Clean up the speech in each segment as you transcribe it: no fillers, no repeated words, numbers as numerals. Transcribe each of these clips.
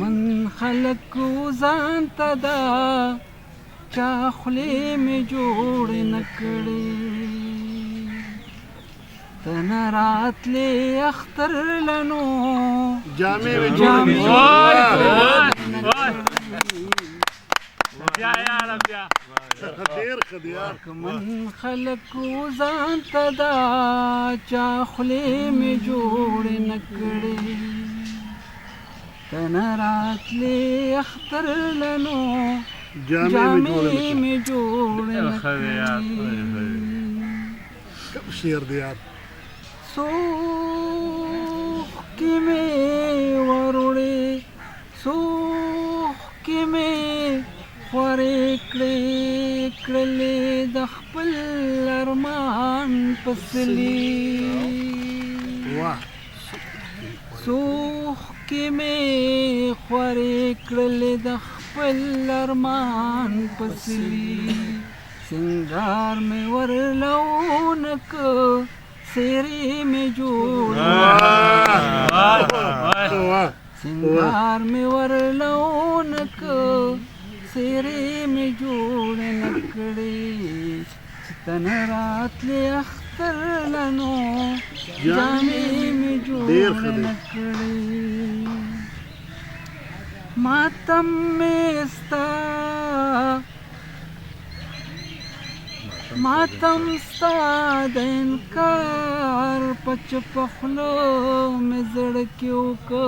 من خلق ځان ته دا چا خولې مې جوړې نه کړې ته نه راتلې اختر لنو جامې من خلق ځان ته دا چا خولې مې جوړې نه کړې تنه راتلې اختر لنو جامې مې جوړې نه کړې شعر دی یار سوخ کې مې وروړې سوخ کې مې خورې کړلې د خپل ارمان پسلي سوخ کې مې خورې کړلې د خپل ارمان پسلي سنگار مې ورلونک سیرې مې جوړې سنگار مې ورلونک سیرې مې جوړې نه کړې تنه راتلې اختر لنو جامې مې جوړې نه کړې ماتم مې ستا ماتم ستا د انکار په چپه خوله مې زړه کې وکړ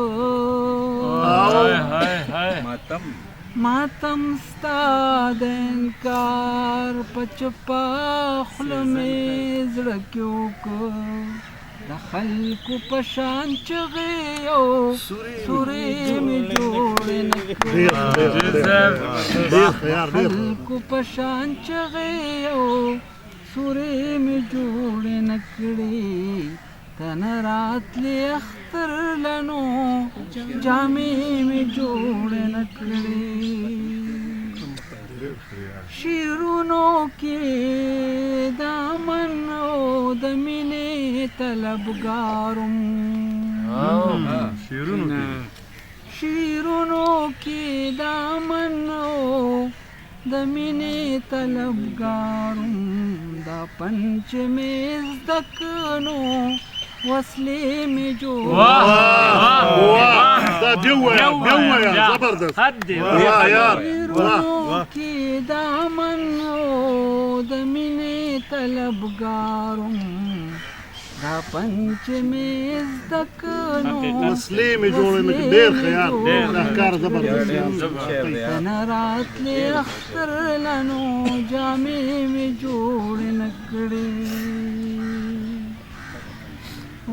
ماتم ستا د انکار په چپه خوله مې زړه کې وکړ د خلکو په شان چغې او سورې مې جوړې نه کړې خلکو په شان چغې او سورې مې جوړې نه کړې تنه راتلې اختر لنو جامې مې جوړې نه کړې شیرونو کې دامن او د مینې طلبګارم شیرونو کې دامن او د مینې طلبګارم دا پنچ مې زده کړو وصلې مې جوړې شیرونو کې دامن او د مینې طلبګارم دا پنچ مې زده کړو وصلې مې جوړې نه کړې ډېر خیال کار زبردست تنه راتلې اختر لنو جامې مې جوړې نه کړې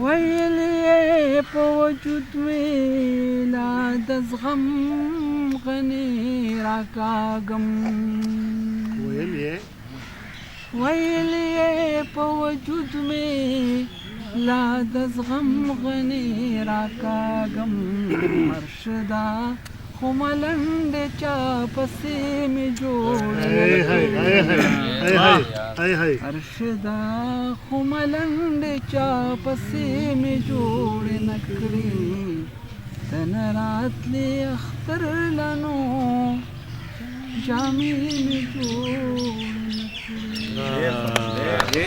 ویل یې په وجود مې لا د زغم غنې راکاږم ویل یې په وجود مې لا د زغم غنې راکاږم مرشدا خو ملنډې چا پسې مې جوړې مرشدا خو ملنډې چا پسې مې جوړې نه کړې تنه راتلې اختر لنو جامې مې جوړې نه کړې